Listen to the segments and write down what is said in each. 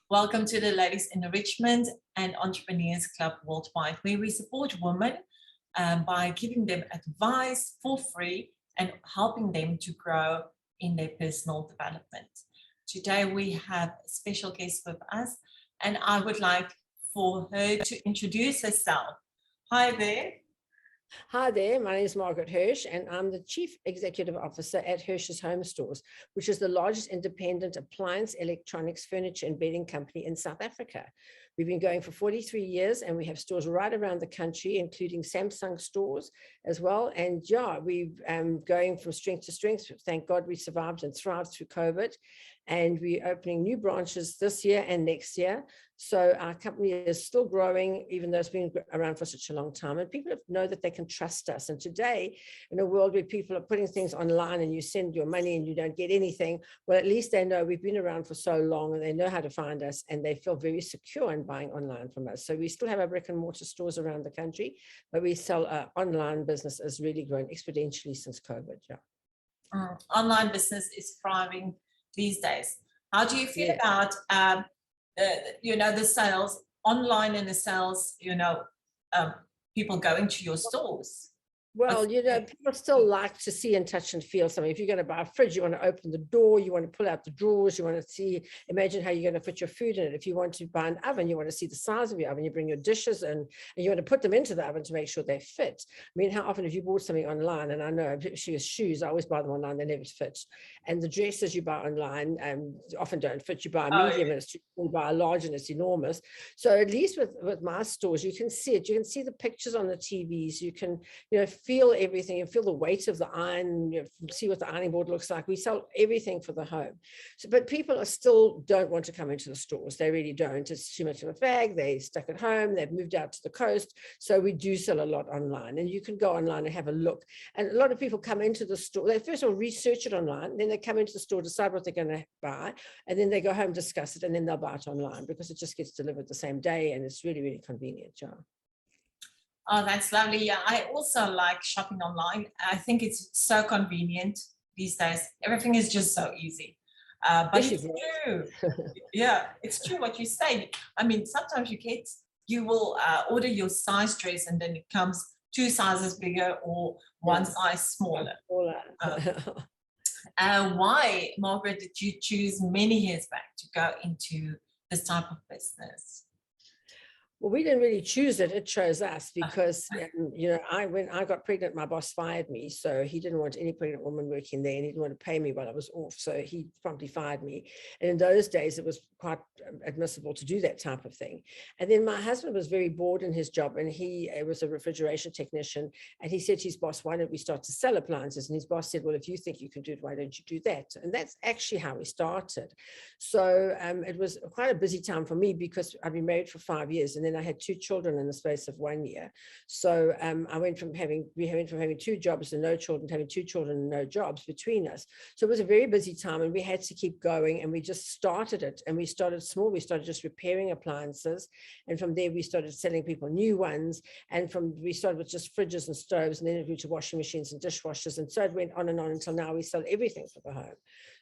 Welcome to the Ladies Enrichment and Entrepreneurs Club Worldwide, where we support women by giving them advice for free and helping them to grow in their personal development. Today we have a special guest with us, and I would like for her to introduce herself. Hi there. Hi there, my name is Margaret Hirsch, and I'm the Chief Executive Officer at Hirsch's Home Stores, which is the largest independent appliance, electronics, furniture, and bedding company in South Africa. We've been going for 43 years, and we have stores right around the country, including Samsung stores as well. And yeah, we've going from strength to strength. Thank God we survived and thrived through COVID. And we're opening new branches this year and next year. So our company is still growing, even though it's been around for such a long time. And people know that they can trust us. And today, in a world where people are putting things online and you send your money and you don't get anything, well, at least they know we've been around for so long and they know how to find us, and they feel very secure in buying online from us. So we still have our brick and mortar stores around the country, but we sell online business has really grown exponentially since COVID. Yeah. Online business is thriving these days. How do you feel about the sales online and the sales, people going to your stores? Well, people still like to see and touch and feel something. If you're going to buy a fridge, you want to open the door, you want to pull out the drawers, you want to see, imagine how you're going to put your food in it. If you want to buy an oven, you want to see the size of your oven, you bring your dishes in, and you want to put them into the oven to make sure they fit. I mean, how often have you bought something online? And I know, especially with shoes, I always buy them online, they never fit. And the dresses you buy online often don't fit. You buy a medium and it's too small, you buy a large and it's enormous. So at least with my stores, you can see it. You can see the pictures on the TVs. You can, feel everything. You feel the weight of the iron, see what the ironing board looks like. We sell everything for the home. So, but people still don't want to come into the stores. They really don't. It's too much of a fag. They're stuck at home. They've moved out to the coast. So we do sell a lot online, and you can go online and have a look. And a lot of people come into the store. They first of all research it online, then they come into the store, decide what they're going to buy, and then they go home, discuss it, and then they'll buy it online because it just gets delivered the same day, and it's really, really convenient. Yeah. Oh, that's lovely. Yeah, I also like shopping online. I think it's so convenient these days. Everything is just so easy. But it's true. Yeah, it's true what you say. I mean, sometimes you will order your size dress and then it comes 2 sizes bigger or 1 size smaller. Why, Margaret, did you choose many years back to go into this type of business? Well, we didn't really choose it. It chose us because, when I got pregnant, my boss fired me. So he didn't want any pregnant woman working there, and he didn't want to pay me while I was off. So he promptly fired me. And in those days, it was quite admissible to do that type of thing. And then my husband was very bored in his job, and he was a refrigeration technician. And he said to his boss, why don't we start to sell appliances? And his boss said, well, if you think you can do it, why don't you do that? And that's actually how we started. So it was quite a busy time for me because I've been married for 5 years, and then I had 2 children in the space of 1 year. So we went from having 2 jobs and no children to having 2 children and no jobs between us. So it was a very busy time, and we had to keep going, and we just started it. And we started small. We started just repairing appliances. And from there, we started selling people new ones. And we started with just fridges and stoves, and then it grew to washing machines and dishwashers. And so it went on and on until now we sell everything for the home.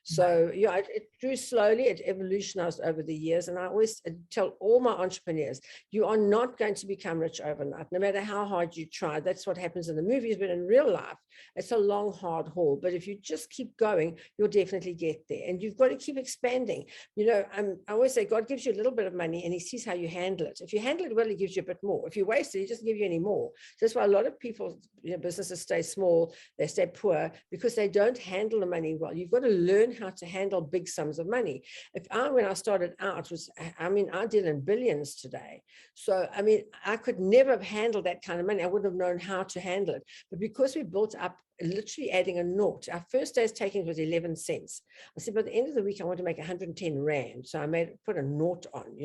So yeah, it grew slowly, it evolutionized over the years. And I always tell all my entrepreneurs, you are not going to become rich overnight, no matter how hard you try. That's what happens in the movies, but in real life, it's a long, hard haul. But if you just keep going, you'll definitely get there. And you've got to keep expanding. I always say God gives you a little bit of money and he sees how you handle it. If you handle it well, he gives you a bit more. If you waste it, he doesn't give you any more. So that's why a lot of people, businesses stay small, they stay poor because they don't handle the money well. You've got to learn how to handle big sums of money. When I started out, I deal in billions today. So, I could never have handled that kind of money. I wouldn't have known how to handle it. But because we built up, literally adding a naught, our first day's taking was 11 cents. I said, by the end of the week, I want to make 110 Rand. So I put a naught on,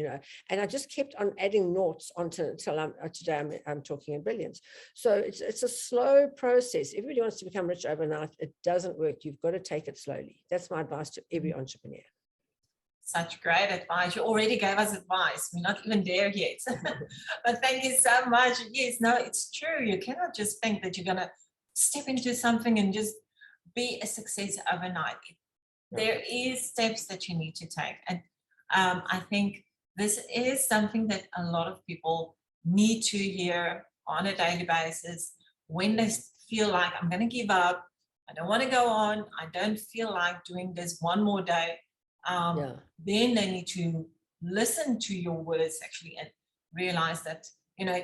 and I just kept on adding noughts until today I'm talking in billions. So it's a slow process. Everybody wants to become rich overnight. It doesn't work. You've got to take it slowly. That's my advice to every entrepreneur. Such great advice. You already gave us advice. We're not even there yet. But thank you so much. Yes, no, it's true. You cannot just think that you're going to step into something and just be a success overnight. There is steps that you need to take. And I think this is something that a lot of people need to hear on a daily basis when they feel like, I'm going to give up. I don't want to go on. I don't feel like doing this one more day. Then they need to listen to your words actually and realize that, you know,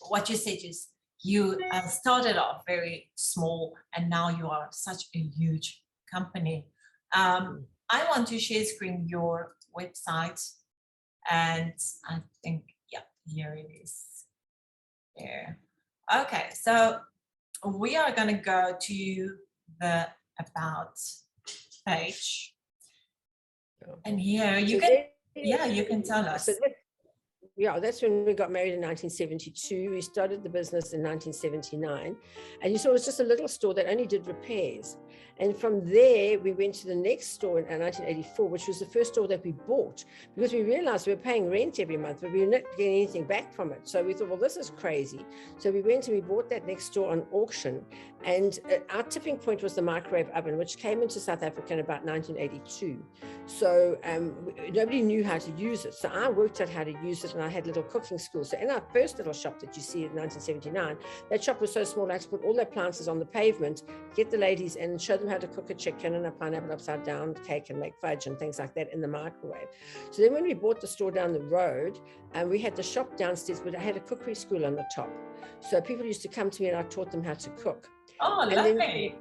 what you said is you started off very small and now you are such a huge company. I want to share screen your website, and I think, yeah, here it is. There. Okay, so we are going to go to the About page. And here you you can tell us. Yeah, that's when we got married in 1972. We started the business in 1979. And you saw it was just a little store that only did repairs. And from there, we went to the next store in 1984, which was the first store that we bought, because we realized we were paying rent every month, but we were not getting anything back from it. So we thought, well, this is crazy. So we went and we bought that next store on auction. And our tipping point was the microwave oven, which came into South Africa in about 1982. So nobody knew how to use it. So I worked out how to use it, and I had little cooking schools. So in our first little shop that you see in 1979, that shop was so small, I had to put all the appliances on the pavement, get the ladies in and show them how to cook a chicken and a pineapple upside down cake and make fudge and things like that in the microwave. So then when we bought the store down the road, we had the shop downstairs, but I had a cookery school on the top. So people used to come to me and I taught them how to cook. Oh, lovely.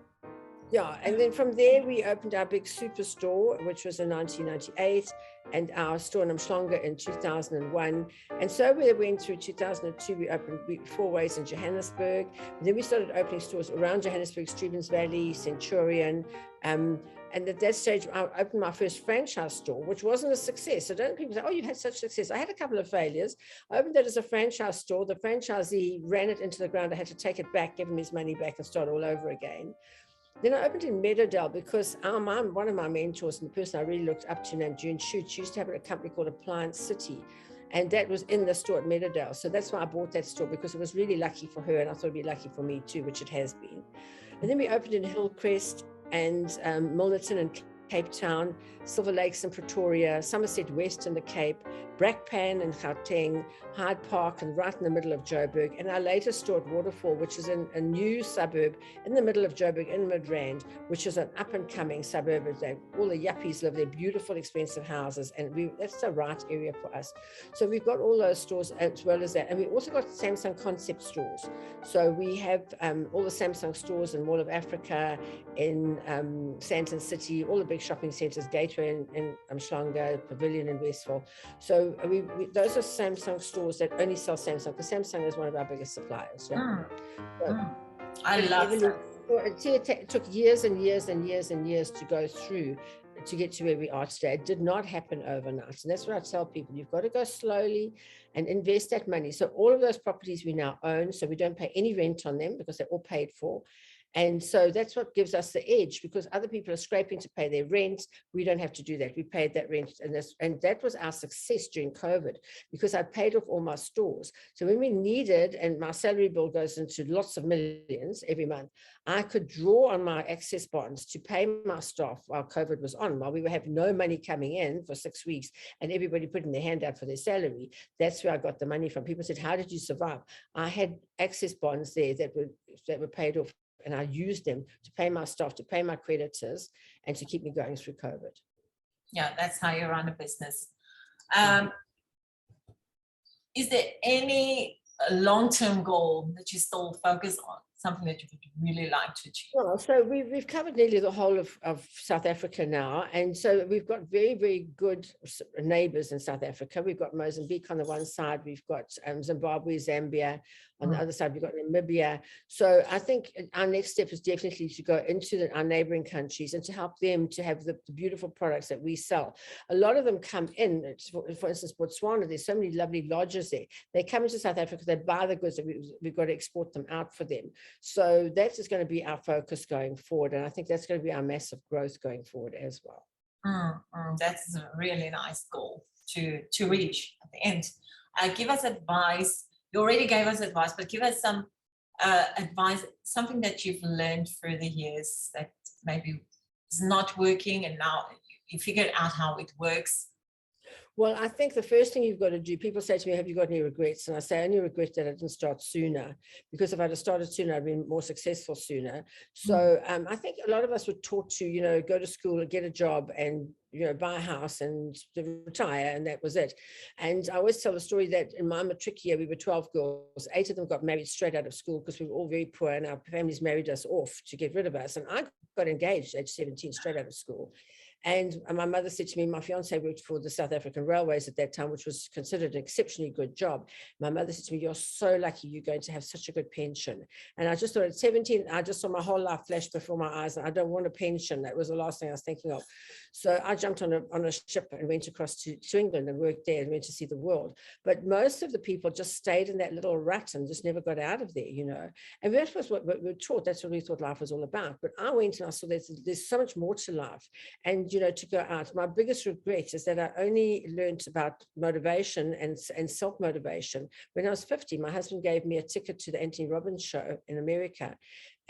And then from there, we opened our big superstore, which was in 1998, and our store in Umhlanga in 2001. And so we went through 2002, we opened 4 ways in Johannesburg. And then we started opening stores around Johannesburg, Stevens Valley, Centurion. And at that stage, I opened my first franchise store, which wasn't a success. So don't people say, oh, you had such success. I had a couple of failures. I opened that as a franchise store. The franchisee ran it into the ground. I had to take it back, give him his money back and start all over again. Then I opened in Meadowdale because one of my mentors and the person I really looked up to named June Shute, she used to have a company called Appliance City. And that was in the store at Meadowdale. So that's why I bought that store, because it was really lucky for her. And I thought it'd be lucky for me too, which it has been. And then we opened in Hillcrest and Milnerton and Cape Town, Silver Lakes and Pretoria, Somerset West and the Cape, Brakpan and Gauteng, Hyde Park and right in the middle of Joburg, and our latest store at Waterfall, which is in a new suburb in the middle of Joburg in Midrand, which is an up-and-coming suburb. All the yuppies live there, beautiful, expensive houses, and that's the right area for us. So we've got all those stores as well as that, and we also got Samsung concept stores. So we have all the Samsung stores in Mall of Africa, in Sandton City, all the big shopping centres, Gateway in Umhlanga, Pavilion in Westville. So those are Samsung stores that only sell Samsung, because Samsung is one of our biggest suppliers. I love that. It took years and years and years and years to go through to get to where we are today. It did not happen overnight. And that's what I tell people. You've got to go slowly and invest that money. So all of those properties we now own, so we don't pay any rent on them because they're all paid for. And so that's what gives us the edge, because other people are scraping to pay their rent. We don't have to do that. We paid that rent. And that was our success during COVID, because I paid off all my stores. So when we needed, and my salary bill goes into lots of millions every month, I could draw on my access bonds to pay my staff while COVID was on, while we would have no money coming in for 6 weeks and everybody putting their hand out for their salary. That's where I got the money from. People said, how did you survive? I had access bonds there that were paid off, and I used them to pay my staff, to pay my creditors, and to keep me going through COVID. Yeah, that's how you run a business. Is there any long-term goal that you still focus on, something that you would really like to achieve? Well, so we've covered nearly the whole of South Africa now. And so we've got very, very good neighbors in South Africa. We've got Mozambique on the one side, we've got Zimbabwe, Zambia. On the other side, we've got Namibia. So I think our next step is definitely to go into our neighboring countries and to help them to have the beautiful products that we sell. A lot of them come in, for instance, Botswana, there's so many lovely lodges there. They come into South Africa, they buy the goods, that we've got to export them out for them. So that is going to be our focus going forward. And I think that's going to be our massive growth going forward as well. That's a really nice goal to reach at the end. Give us advice. You already gave us advice, but give us some advice, something that you've learned through the years that maybe is not working and now you figured out how it works. Well, I think the first thing you've got to do, people say to me, have you got any regrets? And I say, I only regret that I didn't start sooner, because if I'd have started sooner, I'd been more successful sooner. So I think a lot of us were taught to, go to school and get a job and, buy a house and retire, and that was it. And I always tell the story that in my matric year, we were 12 girls. 8 of them got married straight out of school because we were all very poor and our families married us off to get rid of us. And I got engaged at age 17 straight out of school. And my mother said to me, my fiance worked for the South African Railways at that time, which was considered an exceptionally good job. My mother said to me, you're so lucky, you're going to have such a good pension. And I just thought at 17, I just saw my whole life flash before my eyes. And I don't want a pension. That was the last thing I was thinking of. So I jumped on a ship and went across to England and worked there and went to see the world. But most of the people just stayed in that little rut and just never got out of there, And that was what we were taught. That's what we thought life was all about. But I went and I saw there's so much more to life. And to go out. My biggest regret is that I only learned about motivation and self-motivation when I was 50. My husband gave me a ticket to the Anthony Robbins show in America.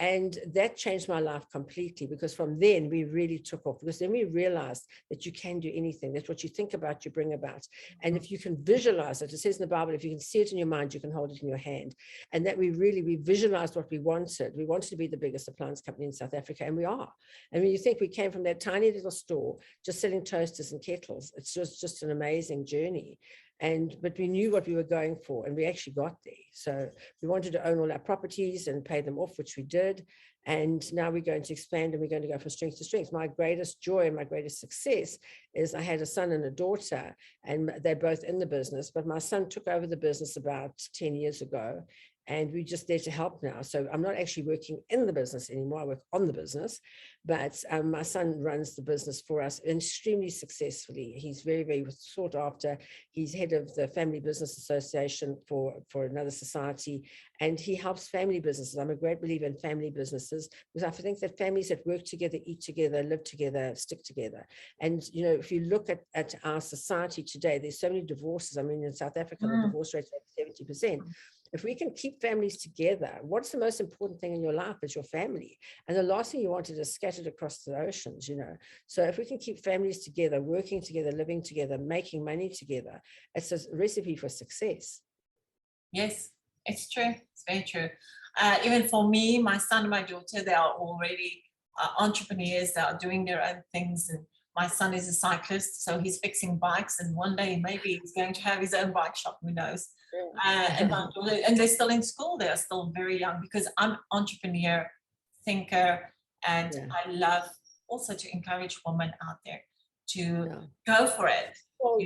And that changed my life completely, because from then we really took off, because then we realized that you can do anything. That's what you think about, you bring about. And if you can visualize it, it says in the Bible, if you can see it in your mind, you can hold it in your hand. And that we visualized what we wanted. We wanted to be the biggest appliance company in South Africa, and we are. And when you think we came from that tiny little store, just selling toasters and kettles, it's just an amazing journey. But we knew what we were going for, and we actually got there. So we wanted to own all our properties and pay them off, which we did. And now we're going to expand, and we're going to go from strength to strength. My greatest joy and my greatest success is I had a son and a daughter, and they're both in the business. But my son took over the business about 10 years ago. And we're just there to help now. So I'm not actually working in the business anymore. I work on the business, but my son runs the business for us extremely successfully. He's very, very sought after. He's head of the Family Business Association for another society, and he helps family businesses. I'm a great believer in family businesses, because I think that families that work together, eat together, live together, stick together. And, if you look at our society today, there's so many divorces. I mean, in South Africa, the divorce rate is 70%. If we can keep families together, what's the most important thing in your life is your family. And the last thing you want is scattered across the oceans, So if we can keep families together, working together, living together, making money together, it's a recipe for success. Yes, it's true. It's very true. Even for me, my son and my daughter, they are already entrepreneurs. They are doing their own things. And my son is a cyclist, so he's fixing bikes. And one day maybe he's going to have his own bike shop, who knows? And they're still in school. They're still very young, because I'm entrepreneur, thinker, and I love also to encourage women out there to go for it. Well,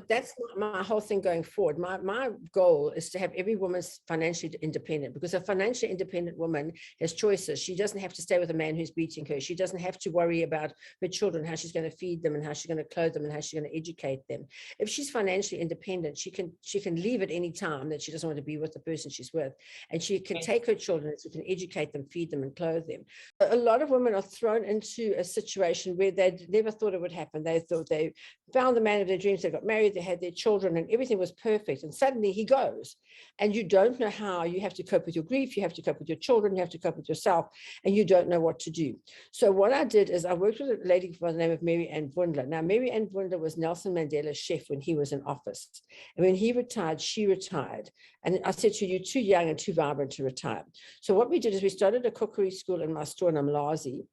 that's my whole thing going forward. My goal is to have every woman financially independent, because a financially independent woman has choices. She doesn't have to stay with a man who's beating her. She doesn't have to worry about her children, how she's going to feed them and how she's going to clothe them and how she's going to educate them. If she's financially independent, she can leave at any time that she doesn't want to be with the person she's with, and she can take her children, she can educate them, feed them and clothe them. A lot of women are thrown into a situation where they never thought it would happen. They thought they found the man of their dreams, they got married, they had their children, and everything was perfect. And suddenly he goes, and you don't know how. You have to cope with your grief, you have to cope with your children, you have to cope with yourself, and you don't know what to do. So what I did is I worked with a lady by the name of Mary Ann Vundler. Now, Mary Ann Vundler was Nelson Mandela's chef when he was in office. And when he retired, she retired. And I said to her, you're too young and too vibrant to retire. So what we did is we started a cookery school in my store in Umlazi.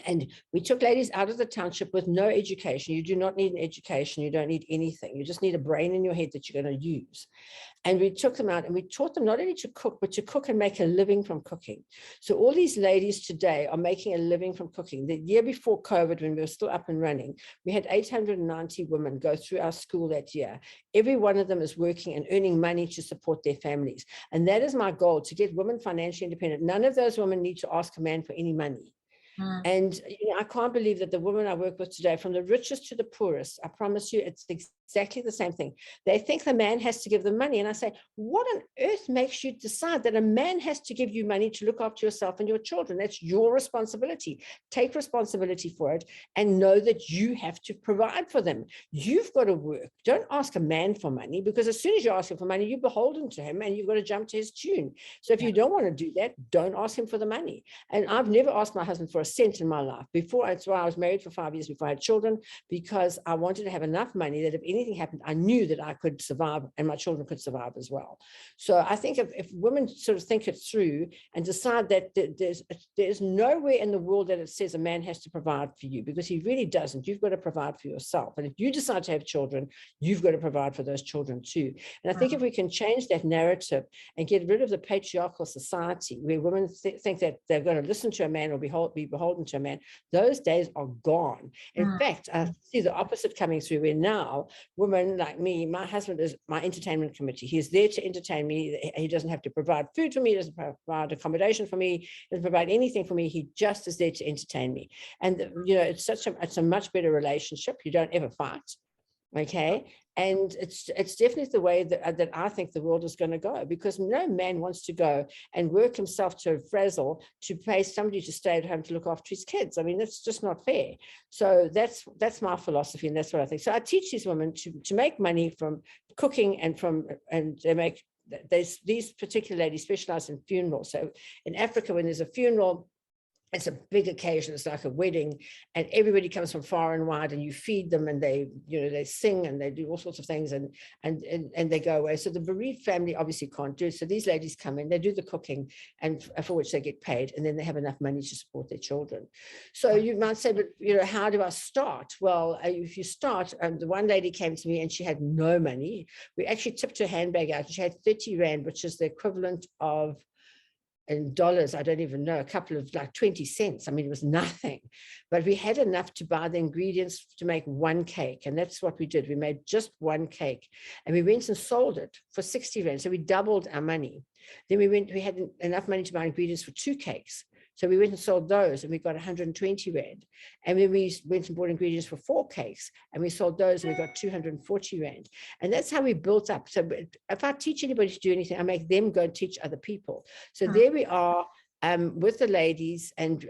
And we took ladies out of the township with no education. You do not need an education. You don't need anything. You just need a brain in your head that you're going to use. And we took them out and we taught them not only to cook, but to cook and make a living from cooking. So all these ladies today are making a living from cooking. The year before COVID, when we were still up and running, we had 890 women go through our school that year. Every one of them is working and earning money to support their families. And that is my goal, to get women financially independent. None of those women need to ask a man for any money. And I can't believe that the women I work with today, from the richest to the poorest, I promise you, it's exactly the same thing. They think the man has to give them money. And I say, what on earth makes you decide that a man has to give you money to look after yourself and your children? That's your responsibility. Take responsibility for it and know that you have to provide for them. You've got to work. Don't ask a man for money, because as soon as you ask him for money, you're beholden to him and you've got to jump to his tune. So if you don't want to do that, don't ask him for the money. And I've never asked my husband for a cent in my life before. That's why I was married for 5 years before I had children, because I wanted to have enough money that if anything happened, I knew that I could survive and my children could survive as well. So I think if women sort of think it through and decide that there's nowhere in the world that it says a man has to provide for you, because he really doesn't. You've got to provide for yourself. And if you decide to have children, you've got to provide for those children too. And I think if we can change that narrative and get rid of the patriarchal society where women think that they're going to listen to a man or be beholden to a man, those days are gone. In fact, I see the opposite coming through, where now women like me, my husband is my entertainment committee. He's there to entertain me. He doesn't have to provide food for me. He doesn't provide accommodation for me. He doesn't provide anything for me. He just is there to entertain me. And you know, it's a much better relationship. You don't ever fight. Okay. And it's definitely the way that I think the world is going to go, because no man wants to go and work himself to a frazzle to pay somebody to stay at home to look after his kids. I mean, that's just not fair. So that's my philosophy, and that's what I think. So I teach these women to make money from cooking and they make these particular ladies specialize in funerals. So in Africa, when there's a funeral, it's a big occasion. It's like a wedding, and everybody comes from far and wide, and you feed them, and they sing and they do all sorts of things, and they go away. So the bereaved family obviously can't do it. So these ladies come in, they do the cooking, and for which they get paid, and then they have enough money to support their children. So you might say, but how do I start? Well, if you start, the one lady came to me and she had no money. We actually tipped her handbag out. She had 30 Rand, which is the equivalent of, in dollars, I don't even know, a couple of like 20 cents. I mean, it was nothing, but we had enough to buy the ingredients to make one cake. And that's what we did. We made just one cake, and we went and sold it for 60 Rand. So we doubled our money. Then we had enough money to buy ingredients for 2 cakes. So we went and sold those, and we got 120 Rand. And then we went and bought ingredients for 4 cakes, and we sold those, and we got 240 Rand. And that's how we built up. So if I teach anybody to do anything, I make them go and teach other people. So there we are. With the ladies, and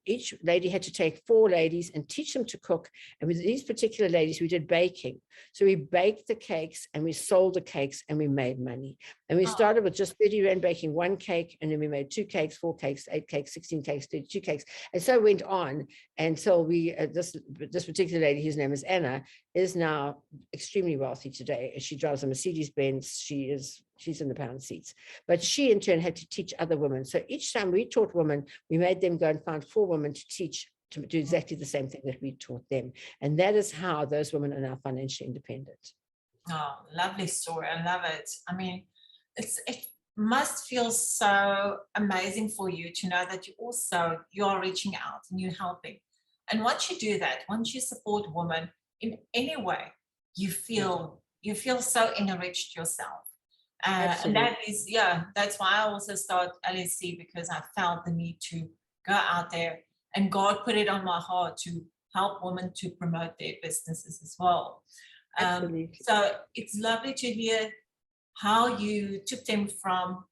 each lady had to take 4 ladies and teach them to cook. And with these particular ladies, we did baking. So we baked the cakes and we sold the cakes and we made money. And we started with just 30 Rand baking 1 cake, and then we made 2 cakes, 4 cakes, 8 cakes, 16 cakes, 32 cakes. And so it went on until we, this particular lady, whose name is Anna, is now extremely wealthy today. She drives a Mercedes-Benz. She's in the pound seats, but she in turn had to teach other women. So each time we taught women, we made them go and find 4 women to teach, to do exactly the same thing that we taught them. And that is how those women are now financially independent. Oh, lovely story. I love it. I mean, it must feel so amazing for you to know that you are reaching out and you're helping. And once you do that, once you support women in any way, you feel so enriched yourself. And that is, that's why I also started LSC, because I felt the need to go out there, and God put it on my heart to help women to promote their businesses as well. So it's lovely to hear how you took them from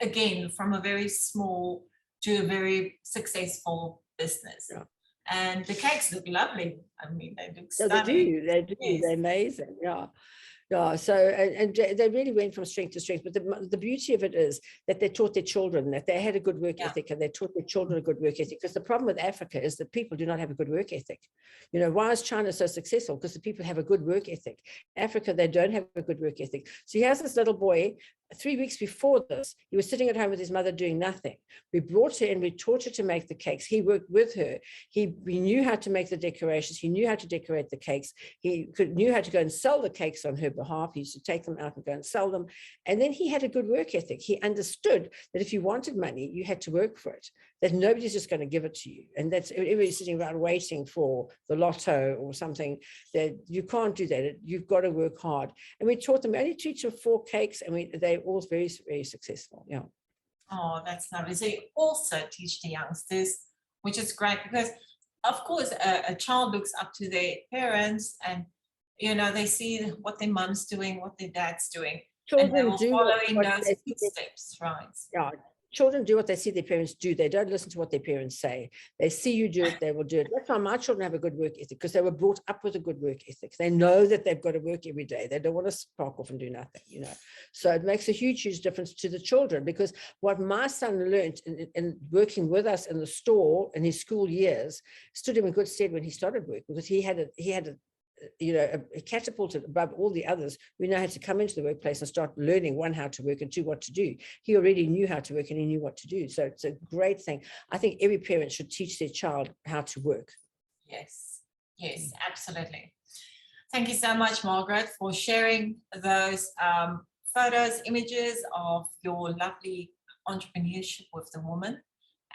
a very small to a very successful business. Yeah. And the cakes look lovely. I mean, they look stunning. They do. Yes. They're amazing. Yeah. Yeah, so and they really went from strength to strength. But the beauty of it is that they taught their children that they had a good work ethic, and they taught their children a good work ethic. Because the problem with Africa is that people do not have a good work ethic. Why is China so successful? Because the people have a good work ethic. Africa, they don't have a good work ethic. So here's this little boy. 3 weeks before this, he was sitting at home with his mother doing nothing. We brought her in, we taught her to make the cakes. He worked with her. We knew how to make the decorations. He knew how to decorate the cakes. He knew how to go and sell the cakes on her behalf. He used to take them out and go and sell them. And then he had a good work ethic. He understood that if you wanted money, you had to work for it, that nobody's just going to give it to you. And that's everybody's sitting around waiting for the lotto or something. That you can't do that. You've got to work hard. And we taught them, we only teach them 4 cakes, and they all very, very successful. Yeah. Oh, that's lovely. So you also teach the youngsters, which is great, because of course a child looks up to their parents, and they see what their mum's doing, what their dad's doing, and they Children will do follow in what those they see. footsteps, right? Yeah, children do what they see their parents do. They don't listen to what their parents say. They see you do it, they will do it. That's why my children have a good work ethic, because they were brought up with a good work ethic. They know that they've got to work every day. They don't want to spark off and do nothing, So it makes a huge, huge difference to the children, because what my son learned in working with us in the store in his school years stood him in good stead when he started work, because he had catapulted above all the others. We now had to come into the workplace and start learning, one, how to work, and two, what to do. He already knew how to work and he knew what to do. So it's a great thing. I think every parent should teach their child how to work. Yes, absolutely. Thank you so much, Margaret, for sharing those photos, images of your lovely entrepreneurship with the woman,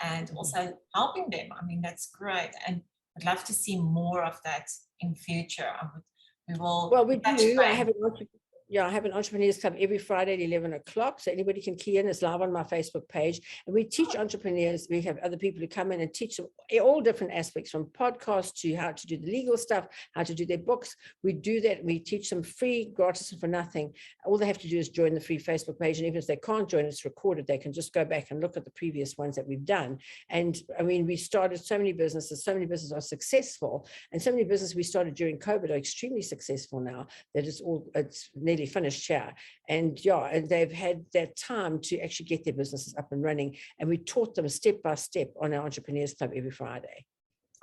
and also helping them. I mean, that's great. And I'd love to see more of that in future. We will. Well, we do. I have an entrepreneurs club every Friday at 11 o'clock. So anybody can key in. It's live on my Facebook page. And we teach entrepreneurs. We have other people who come in and teach them all different aspects, from podcasts to how to do the legal stuff, how to do their books. We do that. We teach them free, gratis, and for nothing. All they have to do is join the free Facebook page. And even if they can't join, it's recorded. They can just go back and look at the previous ones that we've done. And I mean, we started so many businesses are successful. And so many businesses we started during COVID are extremely successful now, that it's nearly finished here. And they've had that time to actually get their businesses up and running. And we taught them step by step on our Entrepreneurs Club every Friday.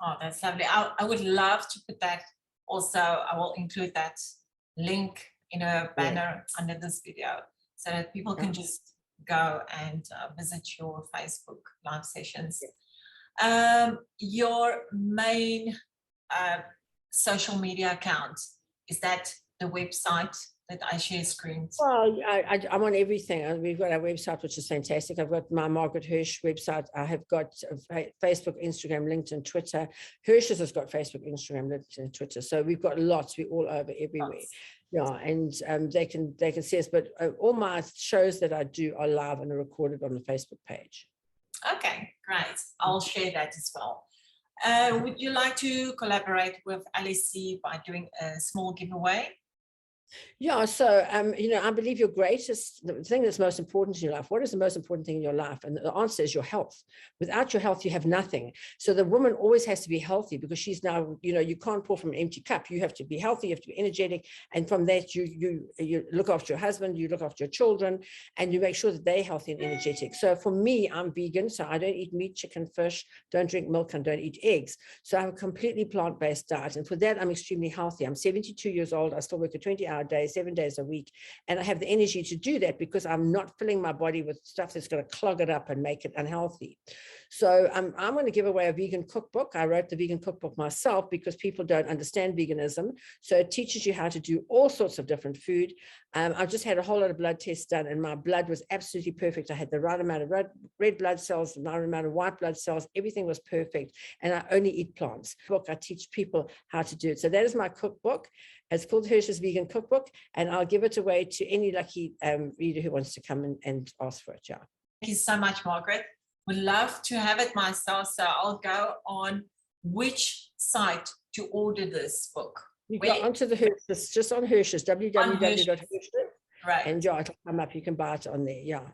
Oh, that's lovely. I would love to put that also. I will include that link in a banner under this video, so that people can just go and visit your Facebook live sessions. Your main social media account, is that the website that I share screens? Well, I'm on everything. We've got our website, which is fantastic. I've got my Margaret Hirsch website. I have got Facebook, Instagram, LinkedIn, Twitter. Hirsch's has got Facebook, Instagram, LinkedIn, Twitter. So we've got lots. We're all over everywhere. Lots. Yeah, and they can see us. But all my shows that I do are live and are recorded on the Facebook page. Okay, great. I'll share that as well. Would you like to collaborate with LSC by doing a small giveaway? Yeah, so, I believe the thing that's most important in your life, what is the most important thing in your life? And the answer is your health. Without your health, you have nothing. So the woman always has to be healthy, because she's now, you can't pour from an empty cup. You have to be healthy, you have to be energetic. And from that, you look after your husband, you look after your children, and you make sure that they're healthy and energetic. So for me, I'm vegan, so I don't eat meat, chicken, fish, don't drink milk, and don't eat eggs. So I have a completely plant-based diet. And for that, I'm extremely healthy. I'm 72 years old. I still work a 20-hour day, 7 days a week. And I have the energy to do that because I'm not filling my body with stuff that's going to clog it up and make it unhealthy. So I'm going to give away a vegan cookbook. I wrote the vegan cookbook myself because people don't understand veganism. So it teaches you how to do all sorts of different food. I've just had a whole lot of blood tests done, and my blood was absolutely perfect. I had the right amount of red blood cells, the right amount of white blood cells. Everything was perfect. And I only eat plants. I teach people how to do it. So that is my cookbook. It's called Hirsch's Vegan Cookbook, and I'll give it away to any lucky reader who wants to come in and ask for it. Yeah. Thank you so much, Margaret. Would love to have it myself, so I'll go on which site to order this book. You go onto the Hirsch's, just on Hirsch's, www.hirsch's. Right. And it'll come up. You can buy it on there. Yeah.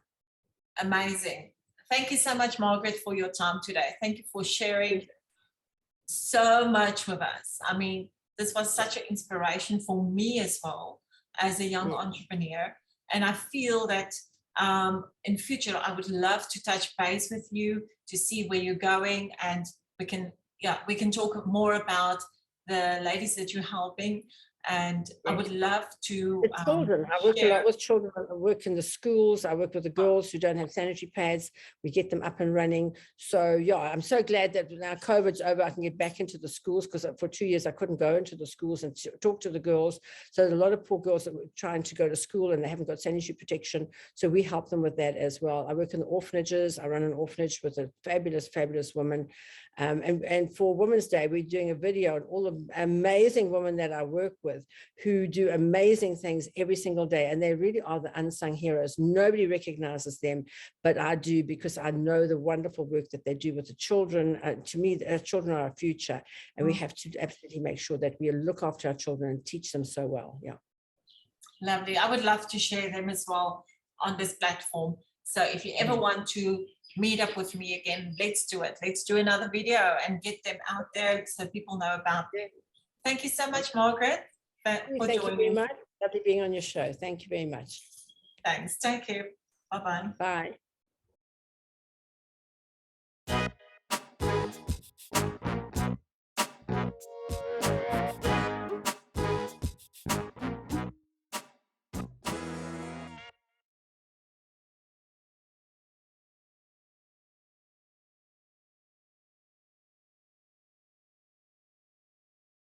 Amazing. Thank you so much, Margaret, for your time today. Thank you for sharing so much with us. I mean, this was such an inspiration for me as well as a young entrepreneur. And I feel that in future, I would love to touch base with you to see where you're going, and we can talk more about the ladies that you're helping. And I would love to children. I work a lot with children. I work in the schools. I work with the girls who don't have sanitary pads. We get them up and running. So yeah, I'm so glad that now COVID's over, I can get back into the schools, because for 2 years I couldn't go into the schools and talk to the girls. So there's a lot of poor girls that were trying to go to school and they haven't got sanitary protection. So we help them with that as well. I work in the orphanages. I run an orphanage with a fabulous, fabulous woman. And for Women's Day, we're doing a video on all the amazing women that I work with. with who do amazing things every single day. And they really are the unsung heroes. Nobody recognizes them, but I do, because I know the wonderful work that they do with the children. To me, the children are our future, and we have to absolutely make sure that we look after our children and teach them so well. Yeah. Lovely. I would love to share them as well on this platform. So if you ever want to meet up with me again, let's do it. Let's do another video and get them out there so people know about them. Thank you so much, Margaret, for Thank you very joining. much. Lovely being on your show. Thank you very much. Thanks. Take care. Bye-bye. Bye.